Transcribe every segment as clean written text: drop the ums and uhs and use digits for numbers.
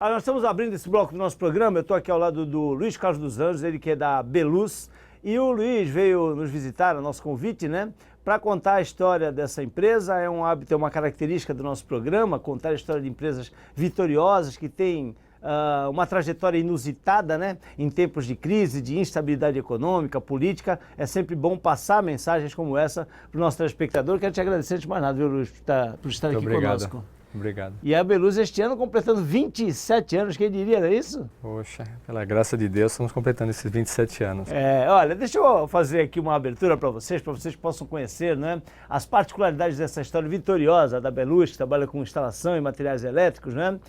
Nós estamos abrindo esse bloco do nosso programa. Eu estou aqui ao lado do Luiz Carlos dos Anjos, ele que é da Beluz. E o Luiz veio nos visitar, a nosso convite, né? Para contar a história dessa empresa. É um hábito, é uma característica do nosso programa, contar a história de empresas vitoriosas que têm uma trajetória inusitada, né? Em tempos de crise, de instabilidade econômica, política. É sempre bom passar mensagens como essa para o nosso telespectador. Quero te agradecer de mais nada, viu, Luiz, por estar aqui conosco. Obrigado. E a Beluz este ano completando 27 anos, quem diria, não é isso? Poxa, pela graça de Deus, estamos completando esses 27 anos. Olha, deixa eu fazer aqui uma abertura para vocês possam conhecer, né, as particularidades dessa história vitoriosa da Beluz, que trabalha com instalação e materiais elétricos, né?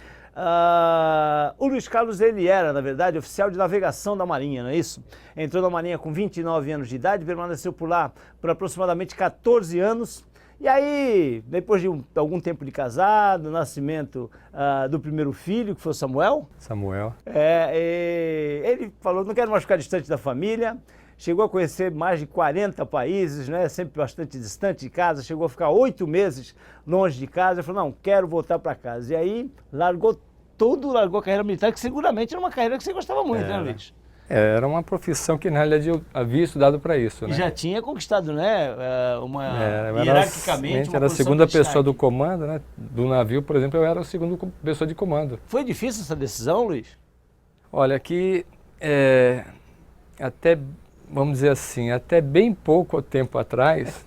O Luiz Carlos, ele era, na verdade, oficial de navegação da Marinha, não é isso? Entrou na Marinha com 29 anos de idade, permaneceu por lá por aproximadamente 14 anos. E aí, depois de algum tempo de casado, nascimento do primeiro filho, que foi o Samuel. Ele falou, não quero mais ficar distante da família. Chegou a conhecer mais de 40 países, né? Sempre bastante distante de casa. Chegou a ficar 8 meses longe de casa. Ele falou, não, quero voltar para casa. E aí, largou a carreira militar, que seguramente era uma carreira que você gostava muito, né, Luiz? Era uma profissão que, na realidade, eu havia estudado para isso, né? E já tinha conquistado, né, hierarquicamente, era a segunda pessoa do comando, né? Do navio, por exemplo, eu era a segunda pessoa de comando. Foi difícil essa decisão, Luiz? Olha, que até, vamos dizer assim, até bem pouco tempo atrás,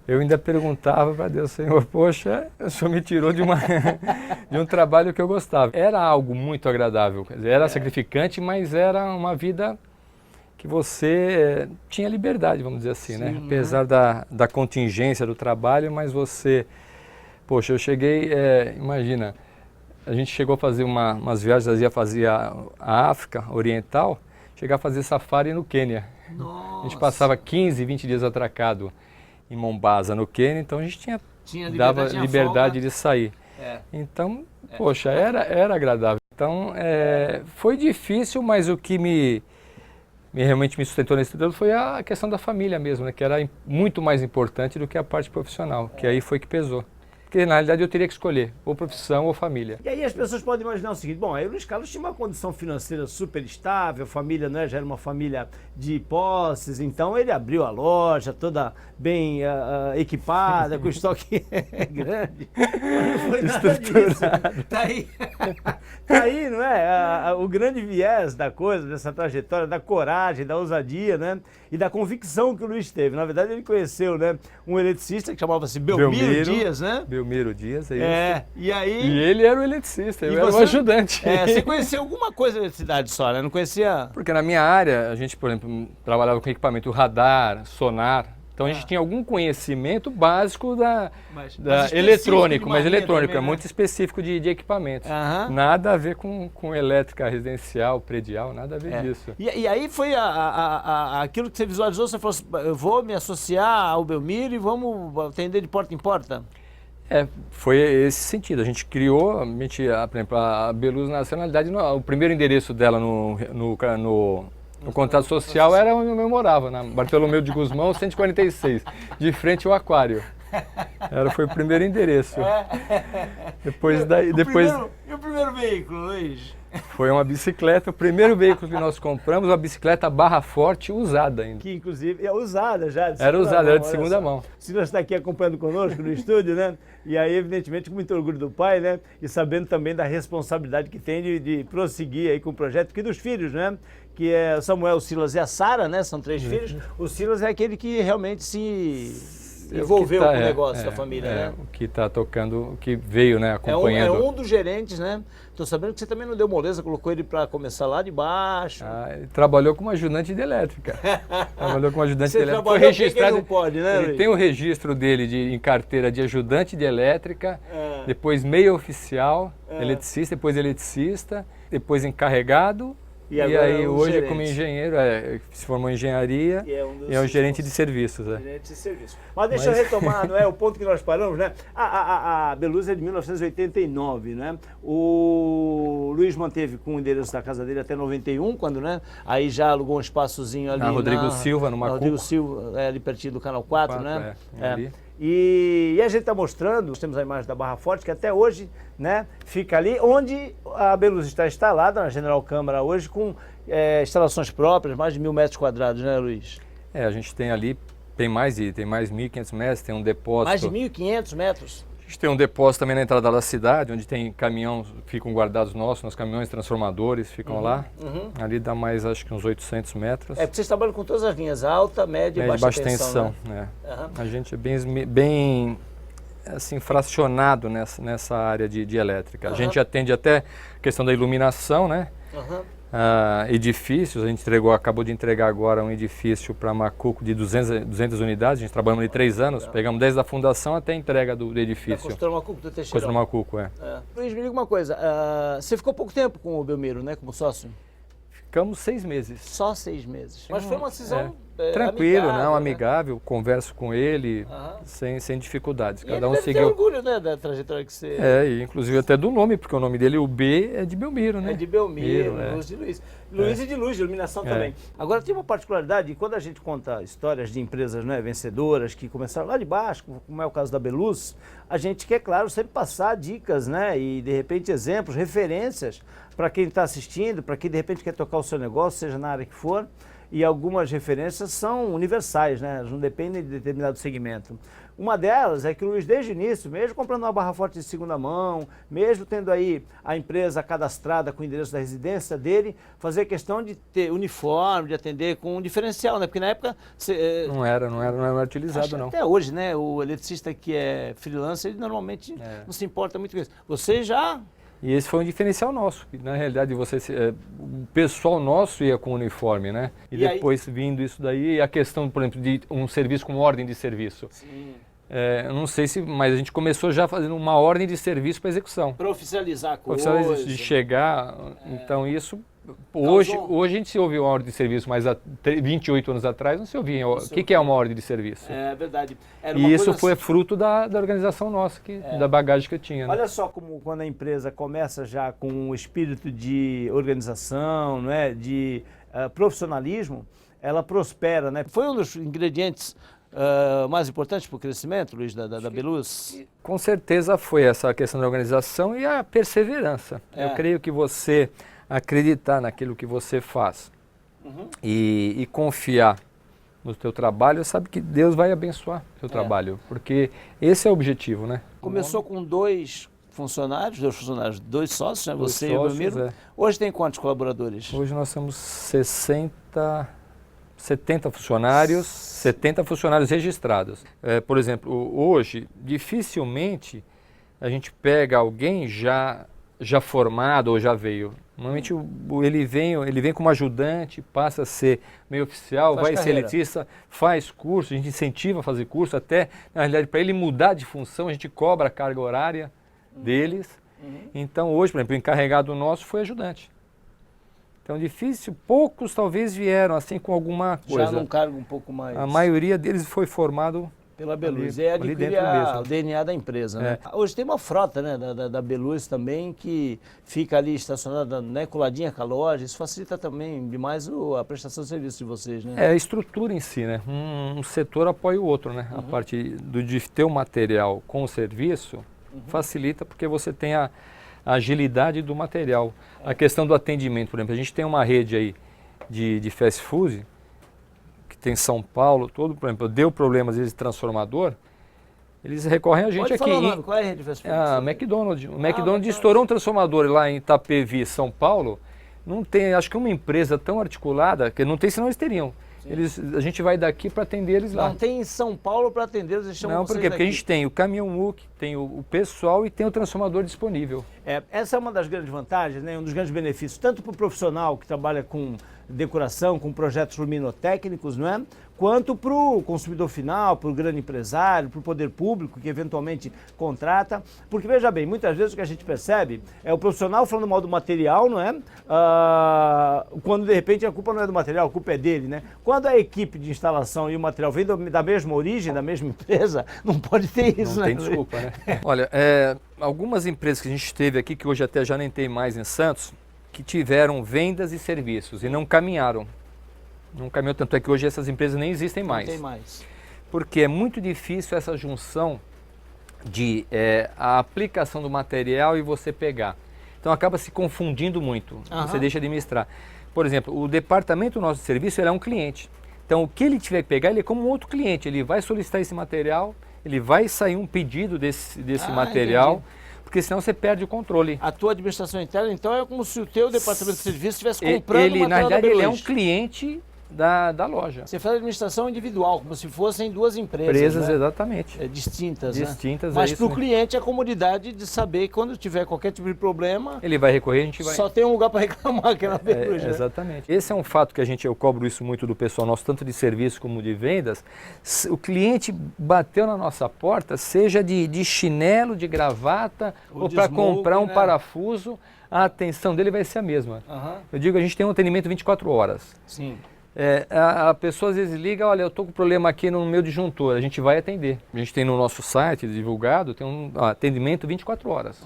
eu ainda perguntava para Deus, Senhor, poxa, o Senhor me tirou de um trabalho que eu gostava. Era algo muito agradável, quer dizer, era sacrificante, mas era uma vida que você tinha liberdade, vamos dizer assim, né? Apesar da contingência do trabalho, mas você... Poxa, eu cheguei, imagina, a gente chegou a fazer umas viagens, fazia a África Oriental, chegar a fazer safari no Quênia. Nossa. A gente passava 15, 20 dias atracado em Mombasa, no Quênia, então a gente dava liberdade de sair. Então, poxa, era agradável. Então, foi difícil, mas o que realmente me sustentou nesse tudo foi a questão da família mesmo, né? Que era muito mais importante do que a parte profissional, que aí foi que pesou. Porque, na realidade, eu teria que escolher ou profissão ou família. E aí as pessoas podem imaginar o seguinte, bom, aí o Luiz Carlos tinha uma condição financeira super estável, a família, né, já era uma família de posses, então ele abriu a loja toda bem equipada, com estoque grande. Mas não foi nada disso. Tá aí, não é? O grande viés da coisa, dessa trajetória, da coragem, da ousadia, né? E da convicção que o Luiz teve. Na verdade, ele conheceu, né, um eletricista que chamava-se Belmiro Dias, né? Belmiro Dias, E aí... E ele era o eletricista, eu era o ajudante. Você conheceu alguma coisa de eletricidade só, né? Não conhecia... Porque na minha área, a gente, por exemplo, trabalhava com equipamento radar, sonar. Então a gente tinha algum conhecimento básico da eletrônico, mas eletrônico, também, né? Muito específico de equipamentos. Nada a ver com elétrica residencial, predial, nada a ver disso. E aí foi aquilo que você visualizou, você falou assim, eu vou me associar ao Belmiro e vamos atender de porta em porta? Foi esse sentido. A gente criou, por exemplo, a Beluz nasceu, na realidade, o primeiro endereço dela no contrato social era onde eu morava, na Bartolomeu de Gusmão, 146, de frente ao aquário. Foi o primeiro endereço. E o primeiro veículo, Luiz? Foi uma bicicleta, o primeiro veículo que nós compramos, uma bicicleta barra forte usada ainda. Que inclusive é usada já. Era usada, era de segunda mão. O Silas está aqui acompanhando conosco no estúdio, né? E aí, evidentemente, com muito orgulho do pai, né? E sabendo também da responsabilidade que tem de prosseguir aí com o projeto, que dos filhos, né? Que é o Samuel, o Silas e a Sara, né? São 3 filhos. O Silas é aquele que realmente se envolveu com o negócio da família, né? O que está tocando, o que veio, né, acompanhando. É um dos gerentes, né? Estou sabendo que você também não deu moleza, colocou ele para começar lá de baixo. Ele trabalhou como ajudante de elétrica. Trabalhou como ajudante de elétrica. Foi registrado. Ele não pode, né, ele tem o registro dele em carteira de ajudante de elétrica, depois meio oficial, eletricista, depois eletricista, depois encarregado. E aí hoje, gerente, como engenheiro, se formou em engenharia e é um gerente de serviços. Gerente de serviços. Mas deixa eu retomar, não é, o ponto que nós paramos, né? A Beluz é de 1989, né? O Luiz manteve com o endereço da casa dele até 91, quando, né? Aí já alugou um espaçozinho ali na Rodrigo Silva, numa Rodrigo Silva, ali pertinho do Canal 4, né? E a gente está mostrando, nós temos a imagem da Barra Forte, que até hoje, né, fica ali onde a Beluz está instalada na General Câmara hoje com instalações próprias, mais de 1.000 metros quadrados, né, Luiz? A gente tem ali, tem mais 1.500 metros, tem um depósito. Mais de 1.500 metros? A gente tem um depósito também na entrada da cidade, onde tem caminhão, ficam guardados nossos caminhões transformadores ficam lá. Ali dá mais, acho que uns 800 metros. Porque vocês trabalham com todas as linhas, alta, média e baixa tensão, né? A gente é bem assim, fracionado nessa área de elétrica. A gente atende até a questão da iluminação, né? Edifícios, a gente acabou de entregar agora um edifício para Macuco de 200 unidades, a gente trabalhamos ali 3 anos, pegamos desde a fundação até a entrega do edifício. Construtora Macuco do Teixeira. Construtora Macuco, Luiz, me diga uma coisa, você ficou pouco tempo com o Belmiro, né, como sócio? Ficamos 6 meses. Só 6 meses. Mas foi uma decisão tranquilo, amigável, amigável, converso com ele sem dificuldades. Cada um seguiu. Tem orgulho, né, da trajetória que você... E inclusive até do nome, porque o nome dele, o B, é de Belmiro, né? É de Belmiro, Luz de Luiz. Luiz e de Luz, de iluminação também. Agora tem uma particularidade, quando a gente conta histórias de empresas, né, vencedoras, que começaram lá de baixo, como é o caso da Beluz, a gente quer, claro, sempre passar dicas, né, e de repente exemplos, referências para quem está assistindo, para quem de repente quer tocar o seu negócio, seja na área que for. E algumas referências são universais, né? Elas não dependem de determinado segmento. Uma delas é que o Luiz, desde o início, mesmo comprando uma barra forte de segunda mão, mesmo tendo aí a empresa cadastrada com o endereço da residência dele, fazia questão de ter uniforme, de atender com um diferencial, né? Porque na época... Não era utilizado, não. Até hoje, né? O eletricista que é freelancer, ele normalmente não se importa muito com isso. Você já... E esse foi um diferencial nosso, que na realidade o pessoal nosso ia com uniforme, né? E depois aí, vindo isso daí, a questão, por exemplo, de um serviço com ordem de serviço. Sim. Eu não sei se, mas a gente começou já fazendo uma ordem de serviço para execução. Para oficializar a coisa. Oficializar de chegar, então isso... Hoje a gente se ouve uma ordem de serviço, mas há 28 anos atrás não se ouvia. O que é uma ordem de serviço? É verdade. E isso foi fruto da organização nossa, da bagagem que eu tinha. Né? Olha só como quando a empresa começa já com um espírito de organização, não é? De profissionalismo, ela prospera. Né? Foi um dos ingredientes mais importantes para o crescimento, Luiz, da Beluz? Com certeza foi essa questão da organização e a perseverança. Eu creio que você... acreditar naquilo que você faz e confiar no teu trabalho, sabe que Deus vai abençoar o teu trabalho, porque esse é o objetivo, né? Começou com 2 funcionários, 2 sócios, né? Você e o Belmiro. Hoje tem quantos colaboradores? Hoje nós temos 70 funcionários, 70 funcionários registrados. Por exemplo, hoje, dificilmente a gente pega alguém já formado ou já veio. Normalmente ele vem como ajudante, passa a ser meio oficial, vai ser eletricista, faz curso, a gente incentiva a fazer curso, até, na realidade, para ele mudar de função, a gente cobra a carga horária deles. Então, hoje, por exemplo, o encarregado nosso foi ajudante. Então, difícil, poucos talvez vieram assim com alguma coisa. Já num cargo um pouco mais... A maioria deles foi formado... pela Beluz, adquirir o DNA da empresa. Né? Hoje tem uma frota, né, da Beluz também que fica ali estacionada, né, coladinha com a loja. Isso facilita também demais a prestação de serviço de vocês, né? A estrutura em si, né? Um setor apoia o outro, né? A parte de ter o material com o serviço facilita porque você tem a agilidade do material. A questão do atendimento, por exemplo, a gente tem uma rede aí de fast food, tem São Paulo, por exemplo, deu problemas de transformador, eles recorrem a gente Pode aqui. Falar o nome. Qual é a rede de fast food? McDonald's. O McDonald's estourou um transformador lá em Itapevi, São Paulo. Não tem, acho que uma empresa tão articulada, que não tem, senão eles teriam. A gente vai daqui para atender eles lá. Não tem em São Paulo para atender, eles chamam Não, por quê? Porque a gente tem o caminhão MUC, tem o pessoal e tem o transformador disponível. Essa é uma das grandes vantagens, né? Um dos grandes benefícios, tanto para o profissional que trabalha com decoração, com projetos luminotécnicos, não é? Quanto para o consumidor final, para o grande empresário, para o poder público que eventualmente contrata. Porque, veja bem, muitas vezes o que a gente percebe é o profissional falando mal do material, não é? Quando de repente a culpa não é do material, a culpa é dele, né? Quando a equipe de instalação e o material vem da mesma origem, da mesma empresa, não pode ter isso, não né? Não tem desculpa, né? Olha, algumas empresas que a gente teve aqui, que hoje até já nem tem mais em Santos, que tiveram vendas e serviços e não caminharam. Não caminhou, tanto é que hoje essas empresas nem existem mais. Não tem mais. Porque é muito difícil essa junção de a aplicação do material e você pegar. Então Então acaba se confundindo muito, você deixa de administrar. Por exemplo, o departamento nosso de serviço ele é um cliente. Então o que ele tiver que pegar, ele é como um outro cliente, ele vai solicitar esse material, ele vai sair um pedido desse material, entendi. Porque senão você perde o controle. A tua administração interna, então, é como se o teu departamento de serviço estivesse comprando ele, material. Na verdade, ele é um cliente da loja. Você faz administração individual, como se fossem duas empresas, né? Exatamente. Distintas, Distintas, né? Mas para o cliente a comodidade de saber que quando tiver qualquer tipo de problema... Ele vai recorrer, a gente vai... Só tem um lugar para reclamar, que é na Beluge, né? Exatamente. Esse é um fato que eu cobro isso muito do pessoal nosso, tanto de serviço como de vendas. O cliente bateu na nossa porta, seja de chinelo, de gravata, ou para comprar um parafuso, a atenção dele vai ser a mesma. Eu digo, a gente tem um atendimento 24 horas. Sim. A pessoa às vezes liga, olha, eu estou com problema aqui no meu disjuntor, a gente vai atender. A gente tem no nosso site divulgado, tem um atendimento 24 horas.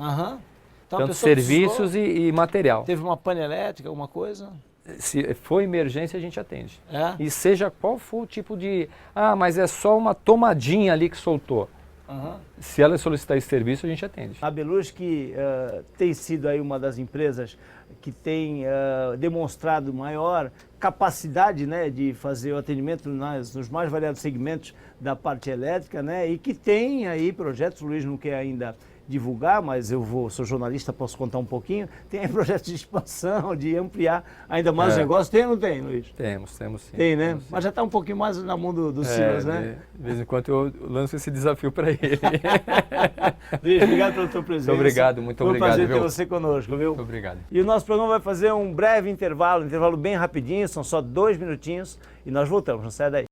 Então, tanto serviços e material. Teve uma pane elétrica, alguma coisa? Se for emergência, a gente atende. E seja qual for o tipo de... mas é só uma tomadinha ali que soltou. Se ela solicitar esse serviço, a gente atende. A Beluge, que tem sido aí uma das empresas que tem demonstrado maior capacidade, né, de fazer o atendimento nos mais variados segmentos da parte elétrica, né, e que tem aí projetos, o Luiz não quer ainda divulgar, mas sou jornalista, posso contar um pouquinho, tem aí projetos de expansão, de ampliar ainda mais o negócio. Tem ou não tem, Luiz? Temos sim. Tem, né? Temos, sim. Mas já está um pouquinho mais na mão do Silas, né? De vez em quando eu lanço esse desafio para ele. Luiz, obrigado pela tua presença. Muito obrigado. Foi um prazer ter você conosco, viu? Muito obrigado. E o nosso programa vai fazer um breve intervalo bem rapidinho, são só 2 minutinhos, e nós voltamos, não sai daí.